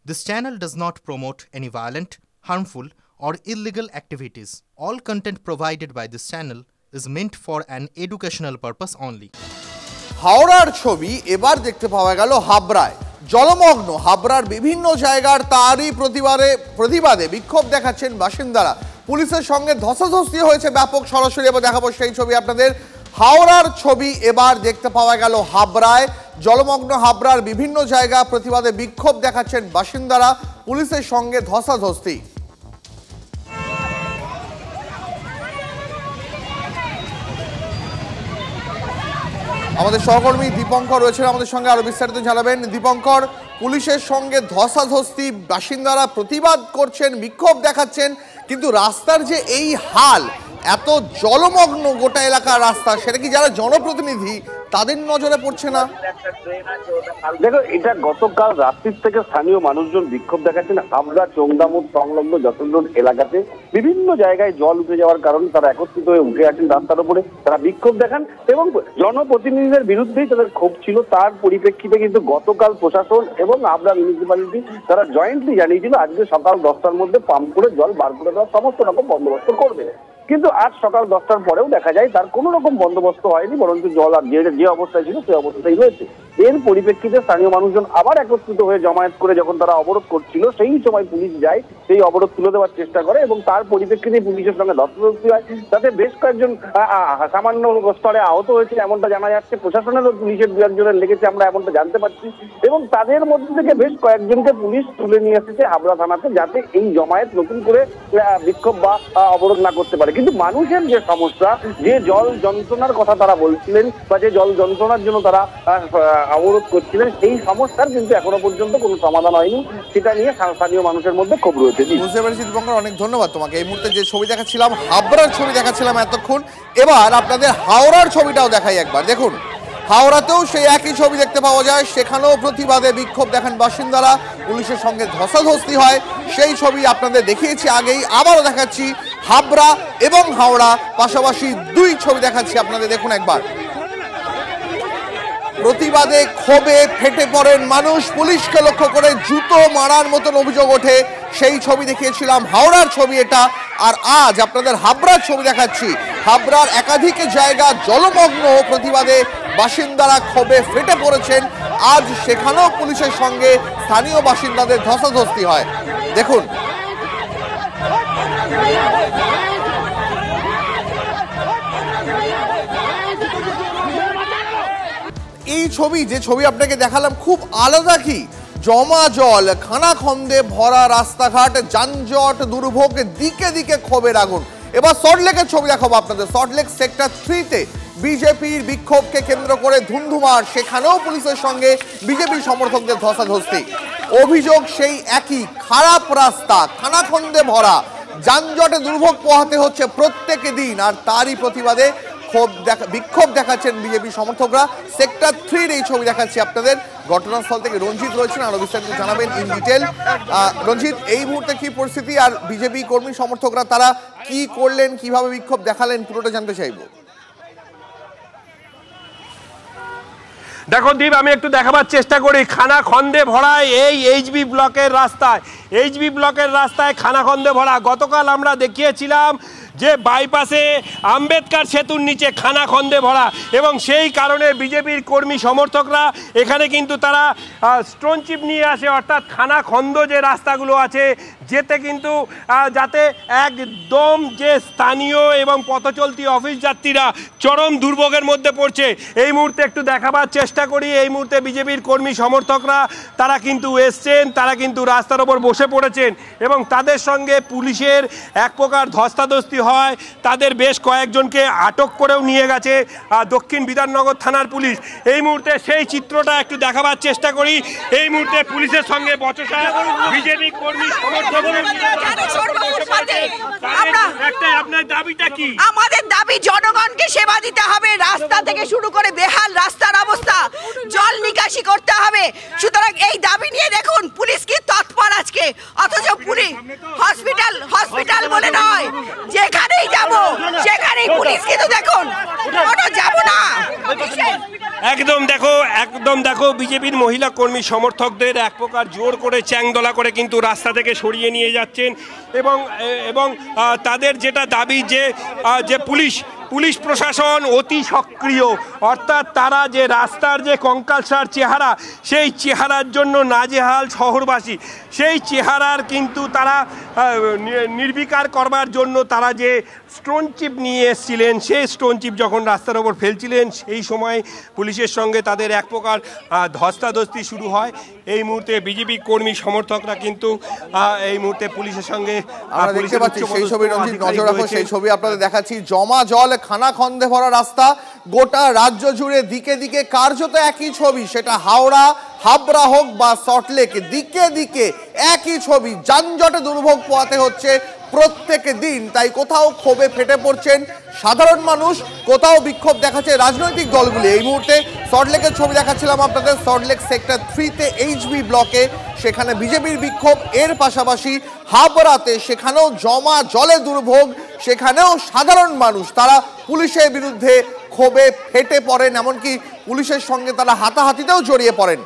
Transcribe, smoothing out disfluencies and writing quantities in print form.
This channel does not promote any violent, harmful, or illegal activities. All content provided by this channel is meant for an educational purpose only. হাওড়ার ছবি এবার দেখতে পাওয়া গেল হাবড়ায়। জলমগ্ন হাবড়ার বিভিন্ন জায়গার তারই প্রতিবাদে বিক্ষোভ দেখাচ্ছেন বাসিন্দারা। পুলিশের সঙ্গে ধস্তাধস্তি হয়েছে ব্যাপক। সরাসরি এবার দেখাবো সেই ছবি আপনাদের। হাওড়ার ছবি এবার দেখতে পাওয়া গেল হাবড়ায়। জলমগ্ন হাবড়ার বিভিন্ন জায়গা প্রতিবাদে বিক্ষোভ দেখাচ্ছেন বাসিন্দারা। পুলিশের সঙ্গে ধস্তাধস্তি। আমাদের সহকর্মী দীপঙ্কর রয়েছেন আমাদের সঙ্গে, আরো বিস্তারিত জানাবেন। দীপঙ্কর, পুলিশের সঙ্গে ধস্তাধস্তি, বাসিন্দারা প্রতিবাদ করছেন, বিক্ষোভ দেখাচ্ছেন, কিন্তু রাস্তার যে এই হাল, এত জলমগ্ন গোটা এলাকার রাস্তা, সেটা কি যারা জনপ্রতিনিধি তাদের নজরে পড়ছে না? দেখো, এটা গতকাল রাত্রির থেকে স্থানীয় মানুষজন বিক্ষোভ দেখাচ্ছেন হাবড়া চৌদামোড় সংলগ্ন যতন এলাকাতে। বিভিন্ন জায়গায় জল উঠে যাওয়ার কারণে তারা একত্রিত হয়ে উঠে আসেন রাস্তার উপরে, তারা বিক্ষোভ দেখান এবং জনপ্রতিনিধিদের বিরুদ্ধেই তাদের ক্ষোভ ছিল। তার পরিপ্রেক্ষিতে কিন্তু গতকাল প্রশাসন এবং হাবড়া মিউনিসিপ্যালিটি তারা জয়েন্টলি জানিয়েছিল আজকে সকাল 10টার মধ্যে পাম্প করে জল বার করে দেওয়ার সমস্ত রকম বন্দোবস্ত করবে। কিন্তু আজ সকাল 10টার পরেও দেখা যায় তার কোনো রকম বন্দোবস্ত হয়নি, বরঞ্চ জল আর যে অবস্থায় ছিল সেই অবস্থায় রয়েছে। এর পরিপ্রেক্ষিতে স্থানীয় মানুষজন আবার একত্রিত হয়ে জমায়েত করে যখন তারা অবরোধ করছিল, সেই সময় পুলিশ যায়, সেই অবরোধ তুলে দেওয়ার চেষ্টা করে এবং তার পরিপ্রেক্ষিতে পুলিশের সঙ্গে ধস্তাধস্তি হয়। তাতে বেশ কয়েকজন সামান্য স্তরে আহত হয়েছে এমনটা জানা যাচ্ছে। প্রশাসনেরও পুলিশের দু একজনের লেগেছে, আমরা এমনটা জানতে পারছি। এবং তাদের মধ্যে থেকে বেশ কয়েকজনকে পুলিশ তুলে নিয়ে এসেছে হাবড়া থানাতে, যাতে এই জমায়েত নতুন করে বিক্ষোভ বা অবরোধ না করতে পারে। কিন্তু মানুষের যে সমস্যা, যে জল যন্ত্রণার কথা তারা বলছিলেন বা যে জল যন্ত্রণার জন্য তারা অবরোধ করছিলেন, সেই সমস্যার কিন্তু এখনো পর্যন্ত কোনো সমাধান হয়নি। সেটা নিয়ে স্থানীয় মানুষের মধ্যে ক্ষোভ রয়েছে। বুঝতে পেরেছি দীপঙ্কর, অনেক ধন্যবাদ তোমাকে। এই মুহূর্তে যে ছবি দেখাচ্ছিলাম, হাবড়ার ছবি দেখাচ্ছিলাম এতক্ষণ, এবার আপনাদের হাওড়ার ছবিটাও দেখাই একবার। দেখুন, হাওড়াতেও সেই একই ছবি দেখতে পাওয়া যায়। সেখানেও প্রতিবাদে বিক্ষোভ দেখান বাসিন্দারা, পুলিশের সঙ্গে ধস্তাধস্তি হয়। সেই ছবি আপনাদের দেখিয়েছি আগেই, আবারও দেখাচ্ছি। হাবড়া এবং হাওড়া পাশাপাশি দুই ছবি দেখাচ্ছি আপনাদের, দেখুন একবার। প্রতিবাদে ক্ষোভে ফেটে পড়েন মানুষ, পুলিশকে লক্ষ্য করে জুতো মারার মতন অভিযোগ ওঠে। সেই ছবি দেখিয়েছিলাম, হাওড়ার ছবি এটা। আর আজ আপনাদের হাবড়ার ছবি দেখাচ্ছি। হাবড়ার একাধিক জায়গা জলমগ্ন, প্রতিবাদে বাসিন্দারা ক্ষোভে ফেটে পড়েছেন। আজ সেখানেও পুলিশের সঙ্গে স্থানীয় বাসিন্দাদের ধস্তাধস্তি হয়। দেখুন, এই ছবি, যে ছবি আপনাকে দেখালাম, খুব আলাদা। কি জমা জল, খানাখন্দে ভরা রাস্তাঘাট, যানজট, দুর্ভোগ, দিকে দিকে ক্ষোভের আগুন। এবার সল্টলেকের ছবি দেখাবো আপনাদের। সল্টলেক সেক্টর 3-তে বিজেপির বিক্ষোভকে কেন্দ্র করে ধুন্ধুমার, সেখানেও পুলিশের সঙ্গে বিজেপি সমর্থকদের ধস্তাধস্তি। অভিযোগ সেই একই, খারাপ রাস্তা, খানাখন্দে ভরা, যানজটে দুর্ভোগ পোহাতে হচ্ছে প্রত্যেক দিন। আর তারই প্রতিবাদে বিক্ষোভ দেখাচ্ছেন বিজেপি সমর্থকরা। সেক্টর 3-র এই ছবি দেখাচ্ছি আপনাদের। ঘটনাস্থল থেকে রঞ্জিত রয়েছেন, আরো বিস্তারিত জানাবেন ইন ডিটেল। রঞ্জিত, এই মুহূর্তে কি পরিস্থিতি, আর বিজেপি কর্মী সমর্থকরা তারা কি করলেন, কিভাবে বিক্ষোভ দেখালেন, পুরোটা জানতে চাইবো। দেখো দীপ, আমি একটু দেখাবার চেষ্টা করি। খানাখন্দে ভরা এই এইচবি ব্লকের রাস্তায় খানাখন্দে ভরা। গতকাল আমরা দেখিয়েছিলাম যে বাইপাসে আম্বেদকর সেতুর নিচে খানাখন্দে ভরা, এবং সেই কারণে বিজেপির কর্মী সমর্থকরা এখানে কিন্তু তারা স্টোন চিপ নিয়ে আসে, অর্থাৎ খানাখন্দ যে রাস্তাগুলো আছে যেতে কিন্তু যাতে একদম যে স্থানীয় এবং পথচলতি অফিস যাত্রীরা চরম দুর্ভোগের মধ্যে পড়ছে। এই মুহূর্তে একটু দেখাবার চেষ্টা করি। এই মুহূর্তে বিজেপির কর্মী সমর্থকরা তারা কিন্তু এসছেন, তারা কিন্তু রাস্তার ওপর বসে পড়েছেন এবং তাদের সঙ্গে পুলিশের এক প্রকার ধস্তাধস্তি হয়। তাদের বেশ কয়েকজনকে আটক করেও নিয়ে গেছে দক্ষিণ বিধাননগর থানার পুলিশ। এই মুহূর্তে সেই চিত্রটা একটু দেখাবার চেষ্টা করি। এই মুহূর্তে পুলিশের সঙ্গে বচসা বিজেপি কর্মী সমর্থক। আপনার দাবিটা কি? আমাদের দাবি জনগণকে সেবা দিতে হবে। রাস্তা থেকে শুরু করে বেহাল রাস্তার অবস্থা, জল নিকাশি করতে হবে। সুতরাং এই দাবি নিয়ে দেখুন পুলিশ কি তৎপর আজকে, অথচ পুলিশ হসপিটাল বলে নয়, যেখানেই যাব সেখানেই পুলিশ কিন্তু দেখুন যাব না। একদম দেখো দেখো বিজেপির মহিলা কর্মী সমর্থকদের এক প্রকার জোর করে চ্যাংদোলা করে কিন্তু রাস্তা থেকে সরিয়ে নিয়ে যাচ্ছেন এবং তাদের যেটা দাবি যে পুলিশ প্রশাসন অতি সক্রিয়, অর্থাৎ তারা যে রাস্তার যে কঙ্কালসার চেহারা, সেই চেহারার জন্য নাজেহাল শহরবাসী, সেই চেহারার কিন্তু তারা নির্বিকার করবার জন্য তারা যে স্টোন চিপ নিয়ে এসেছিলেন, সেই স্টোন চিপ যখন রাস্তার ওপর ফেলছিলেন সেই সময় পুলিশের সঙ্গে তাদের এক প্রকার ধস্তাধস্তি শুরু হয়। এই মুহূর্তে বিজেপি কর্মী সমর্থকরা কিন্তু এই মুহূর্তে পুলিশের সঙ্গে দেখতে পাচ্ছি সেই ছবি রঞ্জিত নজর রাখো, সেই ছবি আপনাদের দেখাচ্ছি। জমা জল, খানাখন্দে ভরা রাস্তা, গোটা রাজ্য জুড়ে দিকে দিকে কার্যত একই ছবি, সেটা হাওড়া, হাবড়া হোক বা সল্টলেক, দিকে দিকে একই ছবি। যানজটে দুর্ভোগ পোহাতে হচ্ছে প্রত্যেক দিন। তাই কোথাও ক্ষোভে ফেটে পড়ছেন সাধারণ মানুষ, কোথাও বিক্ষোভ দেখাচ্ছে রাজনৈতিক দলগুলি। এই মুহূর্তে সল্টলেকের ছবি দেখাচ্ছিলাম আপনাদের, সল্টলেক সেক্টর 3-তে HB ব্লকে, সেখানে বিজেপির বিক্ষোভ। এর পাশাপাশি হাবড়াতে, সেখানেও জমা জলে দুর্ভোগ, সেখানেও সাধারণ মানুষ তারা পুলিশের বিরুদ্ধে ক্ষোভে ফেটে পড়েন, এমনকি পুলিশের সঙ্গে তারা হাতাহাতিতেও জড়িয়ে পড়েন।